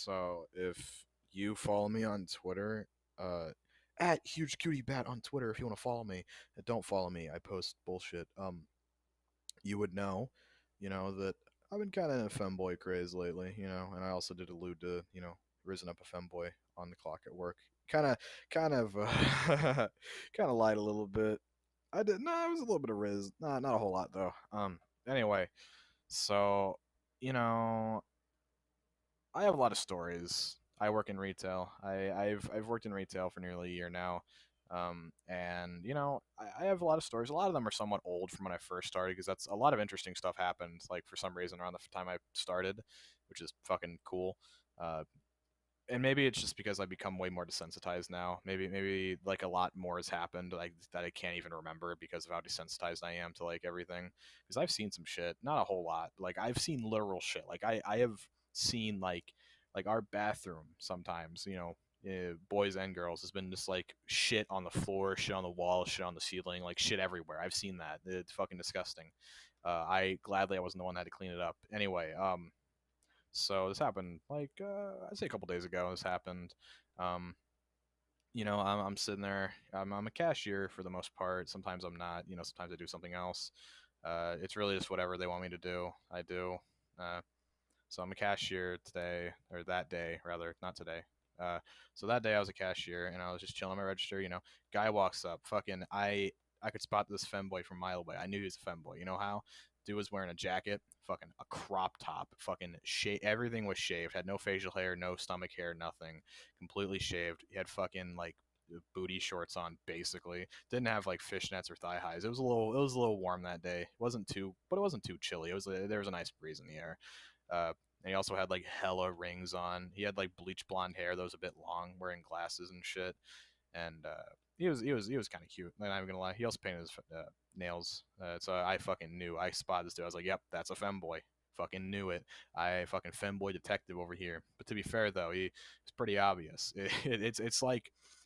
So if you follow me on Twitter, uh, at huge cutie bat on Twitter, if you want to follow me, don't follow me. I post bullshit. You would know, that I've been kind of in a femboy craze lately, and I also did allude to, risen up a femboy on the clock at work. Kind of, kind of lied a little bit. I did. No, it was a little bit of riz. Not a whole lot though. Anyway, so you know, I have a lot of stories. I work in retail. I've worked in retail for nearly a year now, and I have a lot of stories. A lot of them are somewhat old from when I first started because that's a lot of interesting stuff happened. Like for some reason around the time I started, which is fucking cool. Uh, and maybe it's just because I've become way more desensitized now. Maybe like a lot more has happened like that I can't even remember because of how desensitized I am to like everything. Because I've seen some shit, not a whole lot. Like I've seen literal shit. Like I have seen like our bathroom sometimes. Boys and girls has been just like shit on the floor, shit on the wall, shit on the ceiling, like shit everywhere. I've seen that. It's fucking disgusting. I wasn't the one that had to clean it up. Anyway, so this happened like I'd say a couple days ago. This happened. Um, I'm sitting there. I'm a cashier for the most part. Sometimes I'm not. Sometimes I do something else. It's really just whatever they want me to do. I do. Uh, so I'm a cashier today, or that day rather, not today. Uh, so that day I was a cashier and I was just chilling on my register. Guy walks up. Fucking I could spot this femboy from a mile away. I knew he was a femboy. You know how? Dude was wearing a jacket, fucking a crop top, fucking everything was shaved. Had no facial hair, no stomach hair, nothing. Completely shaved. He had fucking like booty shorts on basically. Didn't have like fishnets or thigh highs. It was a little warm that day. But it wasn't too chilly. There was a nice breeze in the air. And he also had like hella rings on. He had like bleach blonde hair that was a bit long, wearing glasses and shit. And he was kind of cute. I'm not even gonna lie. He also painted his nails. So I fucking knew. I spotted this dude. I was like, yep, that's a femboy. Fucking knew it. I fucking femboy detective over here. But to be fair though, it's pretty obvious.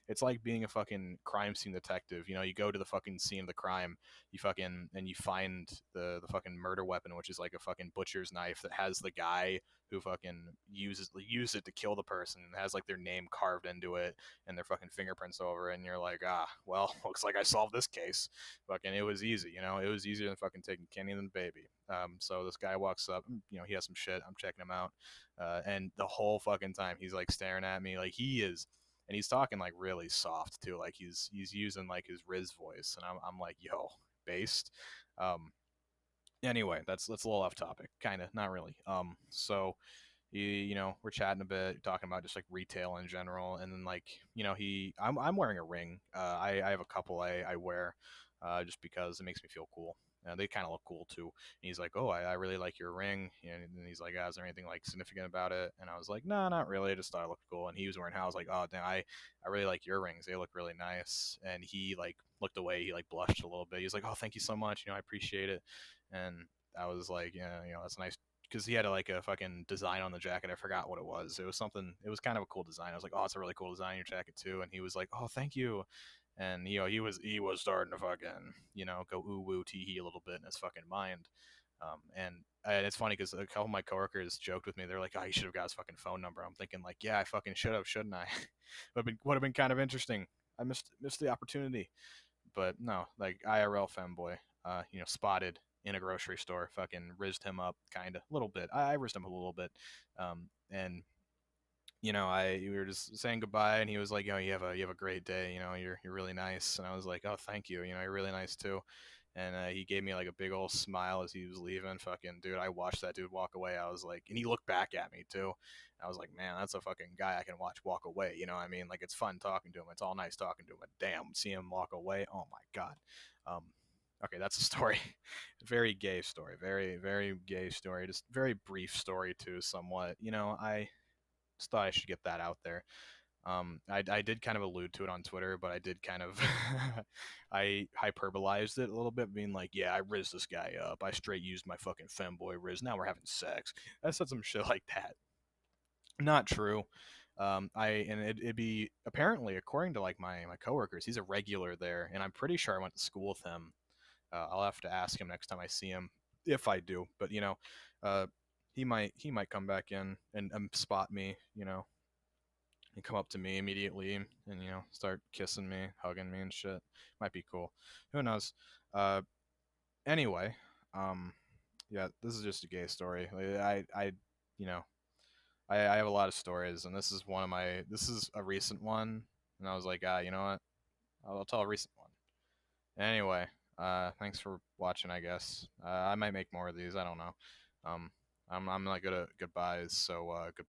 It's like being a fucking crime scene detective. You go to the fucking scene of the crime, you find the fucking murder weapon, which is like a fucking butcher's knife that has the guy who fucking used it to kill the person and has like their name carved into it and their fucking fingerprints over it, and you're like, well, looks like I solved this case. Fucking, it was easy, it was easier than fucking taking candy than baby. So this guy walks up, he has some shit. I'm checking him out, and the whole fucking time he's like staring at me like he is, and he's talking like really soft too, like he's using like his Riz voice, and I'm like, yo, based. Um, anyway, that's a little off topic, kind of, not really. So we're chatting a bit, talking about just like retail in general, and then like I'm wearing a ring. I have a couple I wear, just because it makes me feel cool. They kind of look cool too. And he's like, "Oh, I really like your ring." And he's like, "Is there anything like significant about it?" And I was like, "No, not really. I just thought it looked cool." And he was wearing how I was like, "Oh, damn, I really like your rings. They look really nice." And he like looked away. He like blushed a little bit. He's like, "Oh, thank you so much. I appreciate it." And I was like, "Yeah, that's nice." Because he had like a fucking design on the jacket. I forgot what it was. It was something. It was kind of a cool design. I was like, "Oh, it's a really cool design, your jacket too." And he was like, "Oh, thank you." And he was starting to fucking go ooh woo teehee a little bit in his fucking mind. And it's funny because a couple of my coworkers joked with me. They're like, "Oh, you should have got his fucking phone number." I'm thinking like, yeah, I fucking should have, shouldn't I? would have been kind of interesting. I missed the opportunity. But no, like IRL femboy, spotted in a grocery store, fucking rizzed him up, kind of, a little bit. I rizzed him a little bit, and we were just saying goodbye, and he was like, "Yo, you have a great day. You're really nice." And I was like, "Oh, thank you. You're really nice too." And he gave me like a big old smile as he was leaving. Fucking dude, I watched that dude walk away. I was like, and he looked back at me too. I was like, man, that's a fucking guy I can watch walk away. You know what I mean? Like it's fun talking to him. It's all nice talking to him. But damn, see him walk away. Oh my god. Um, okay, that's a story. Very gay story. Very very gay story. Just very brief story too. Somewhat. I just thought I should get that out there. I did kind of allude to it on Twitter, but I did kind of I hyperbolized it a little bit, being like, "Yeah, I rizzed this guy up. I straight used my fucking femboy riz. Now we're having sex." I said some shit like that. Not true. It'd be apparently, according to like my coworkers, he's a regular there, and I'm pretty sure I went to school with him. I'll have to ask him next time I see him, if I do. But uh, he might come back in and spot me, and come up to me immediately and start kissing me, hugging me and shit. Might be cool. Who knows? Uh, anyway, um, yeah, this is just a gay story. You know, I have a lot of stories, and this is one of my. This is a recent one, and I was like, you know what? I'll tell a recent one. Anyway, thanks for watching. I guess I might make more of these. I don't know. Um, I'm not good at goodbyes, so good.